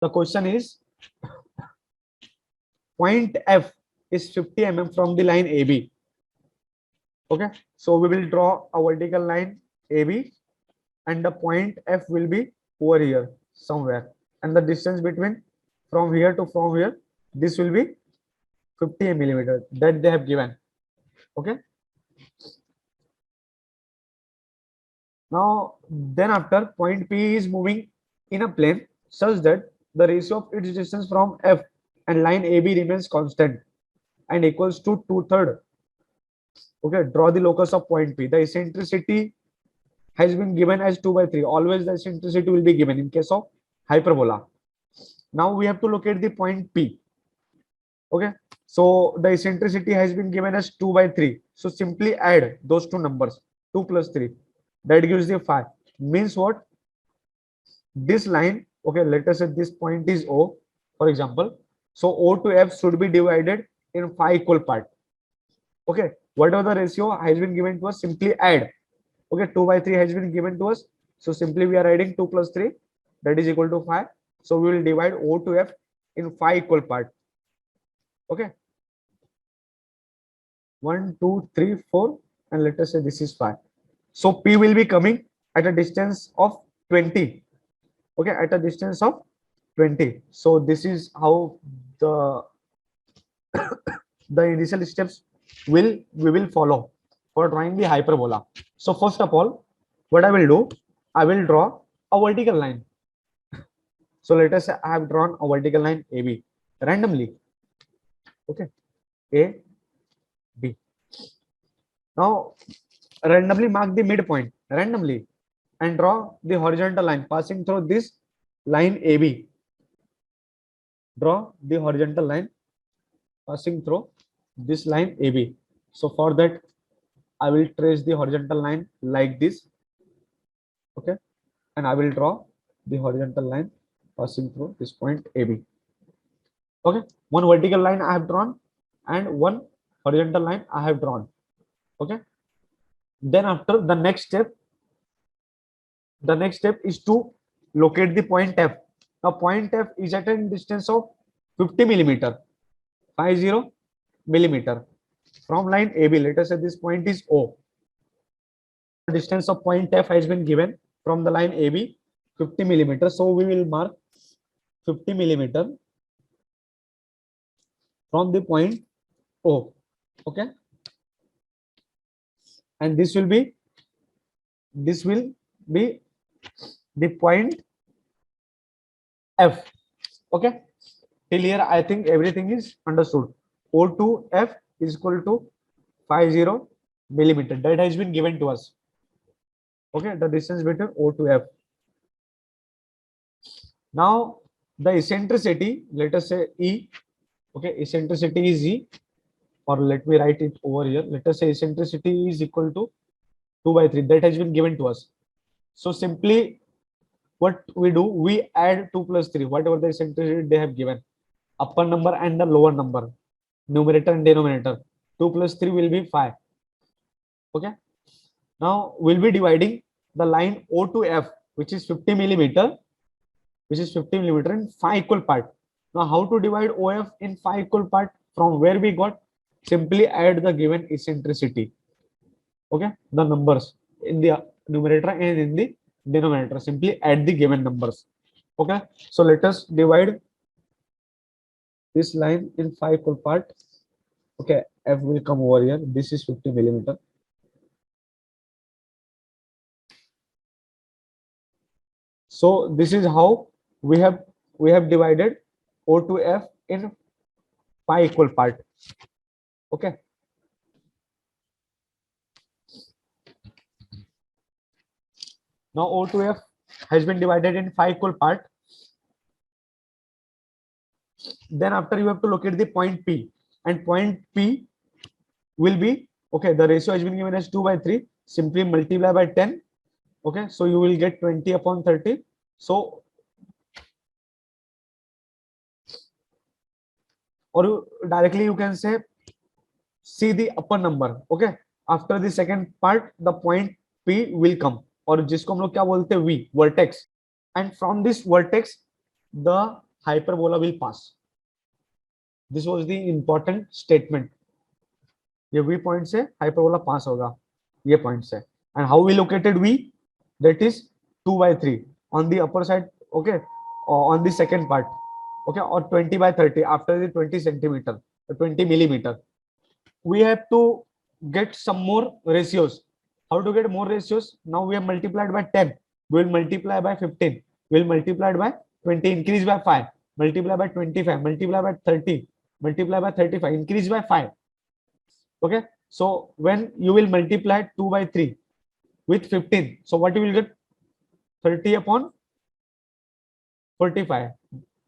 The question is point F is 50 mm from the line AB. Okay, so we will draw a vertical line AB and the point F will be over here somewhere, and the distance between from here to from here, this will be 50 millimeter that they have given. Okay, now then after point P is moving in a plane such that the ratio of its distance from F and line AB remains constant and equals to 2/3. Okay, draw the locus of point P. The eccentricity has been given as 2/3. Always the eccentricity will be given in case of hyperbola. Now we have to locate the point P. Okay, so the eccentricity has been given as 2/3. So simply add those two numbers, 2 plus 3. That gives the 5. Means what? This line, okay, let us say this point is O, for example. So O to F should be divided in 5 equal parts. Okay, whatever the ratio has been given to us, simply add. Okay, 2/3 has been given to us, so simply we are adding 2 plus 3, that is equal to 5. So we will divide O to F in 5 equal parts. Okay, 1 2 3 4, and let us say this is 5. So P will be coming at a distance of 20. Okay, at a distance of 20. So this is how the the initial steps we will follow for drawing the hyperbola. So first of all, what I will do, I will draw a vertical line. So let us say I have drawn a vertical line AB randomly. Okay, A, B. Now randomly mark the midpoint randomly and draw the horizontal line passing through this line AB. Draw the horizontal line passing through this line AB. So for that, I will trace the horizontal line like this. Okay, and I will draw the horizontal line passing through this point AB. Okay, one vertical line I have drawn and one horizontal line I have drawn. Okay, then after the next step is to locate the point F. Now point F is at a distance of 50 millimeter, 50 millimeter from line AB. Let us say this point is O. The distance of point F has been given from the line AB, 50 millimeter. So we will mark 50 millimeter from the point O. Okay, and this will be the point F. Okay, till here I think everything is understood. O to F is equal to 50 millimeter. That has been given to us. Okay, the distance between O to F. Now the eccentricity, let us say E. Okay, eccentricity is E, or let me write it over here. Let us say eccentricity is equal to 2/3. That has been given to us. So simply what we do, we add 2 plus 3, whatever the eccentricity they have given, upper number and the lower number, numerator and denominator. 2 plus 3 will be 5. Okay, now we'll be dividing the line O to F, which is 50 millimeter, in 5 equal part. Now how to divide OF in 5 equal part? From where we got, simply add the given eccentricity. Okay, the numbers in the numerator and in the denominator, simply add the given numbers. Okay, so let us divide this line in 5 equal part. Okay, F will come over here. This is 50 millimeter. So this is how we have divided O to F in 5 equal part. Okay, now O to F has been divided in 5 equal part. Then after you have to locate the point P, and point P will be, okay, the ratio has been given as 2/3. Simply multiply by 10. Okay, so you will get 20 upon 30. So, or directly you can say, see the upper number. Okay, after the second part, the point P will come, और जिसको हम लोग क्या बोलते हैं, V, vertex. And from this vertex, the hyperbola will pass. This was the important statement. ये V point से hyperbola pass होगा, ये point से. And how we located V? That is 2/3 on the upper side, okay, or on the second part, okay, or 20/30 after the 20 centimeter, 20 millimeter. We have to get some more ratios. How to get more ratios? Now we have multiplied by 10. We will multiply by 15. We will multiply by 20, increase by 5. Multiply by 25. Multiply by 30. Multiply by 35. Increase by 5. Okay. So when you will multiply 2/3 with 15, so what you will get? 30 upon 45.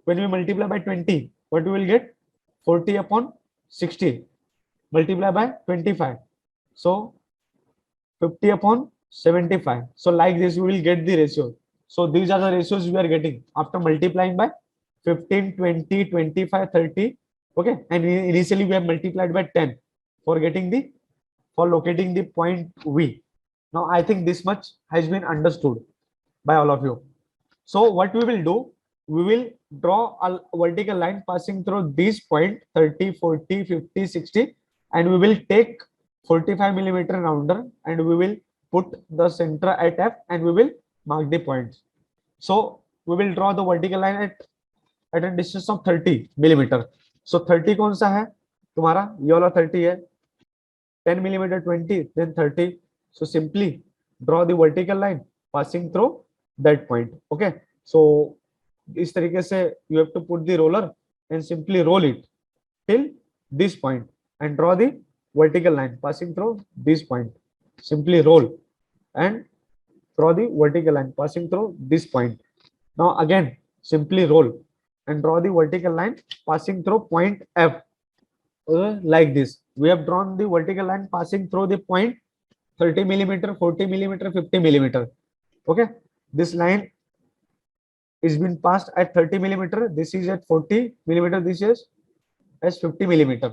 When we multiply by 20, what we will get? 40 upon 60. Multiply by 25. So 50 upon 75. So like this, we will get the ratio. So these are the ratios we are getting after multiplying by 15, 20, 25, 30. Okay. And initially we have multiplied by 10 for locating the point V. Now I think this much has been understood by all of you. So what we will do, we will draw a vertical line passing through this point 30, 40, 50, 60, and we will take 45 millimeter rounder and we will put the center at F and we will mark the points. So we will draw the vertical line at a distance of 30 millimeter. So 30 कौन सा है तुम्हारा? ये वाला 30 है. 10 millimeter 20, then 30. So simply draw the vertical line passing through that point. Okay. So इस तरीके से you have to put the roller and simply roll it till this point and draw the vertical line passing through this point. Simply roll and draw the vertical line passing through this point. Now again simply roll and draw the vertical line passing through point F. Like this, we have drawn the vertical line passing through the point 30 millimeter, 40 millimeter, 50 millimeter. Okay, this line is been passed at 30 millimeter. This is at 40 millimeter. This is as 50 millimeter.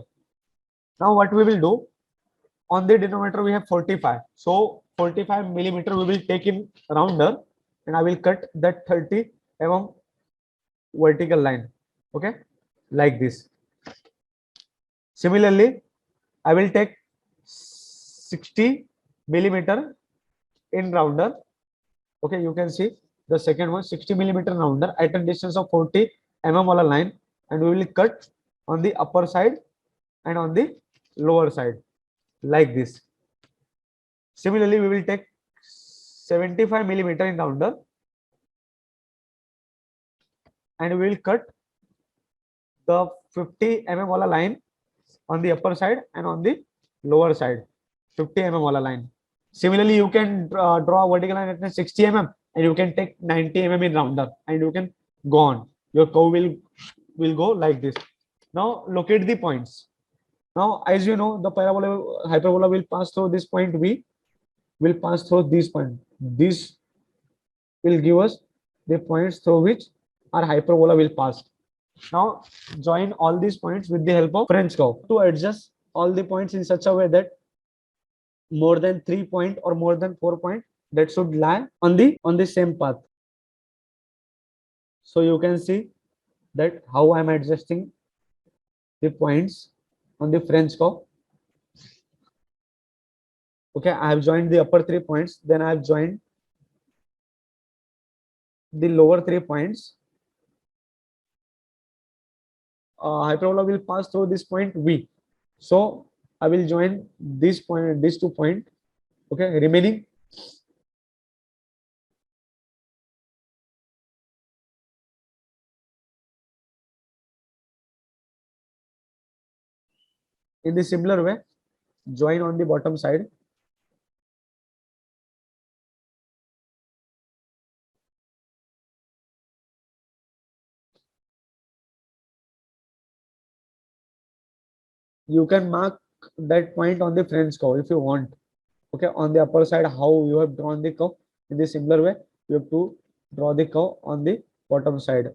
Now what we will do, on the denominator we have 45. So 45 millimeter we will take in rounder and I will cut that 30 mm vertical line. Okay, like this. Similarly, I will take 60 millimeter in rounder. Okay, you can see the second one, 60 millimeter rounder at a distance of 40 mm wala line, and we will cut on the upper side and on the lower side like this. Similarly, we will take 75 millimeter in rounder and we will cut the 50 mm wala line on the upper side and on the lower side, 50 mm wala line. Similarly, you can draw a vertical line at 60 mm and you can take 90 mm in rounder and you can go on. Your curve will go like this. Now locate the points. Now, as you know, the hyperbola will pass through this point V, will pass through this point. This will give us the points through which our hyperbola will pass. Now join all these points with the help of French curve to adjust all the points in such a way that more than 3 point or more than 4 point that should lie on the same path. So you can see that how I am adjusting the points on the French curve. Okay, I have joined the upper 3 points, then I have joined the lower 3 points. Hyperbola will pass through this point V. So I will join this point, these 2 points. Okay, remaining in the similar way, join on the bottom side. You can mark that point on the French curve if you want. Okay, on the upper side, how you have drawn the curve in the similar way, you have to draw the curve on the bottom side.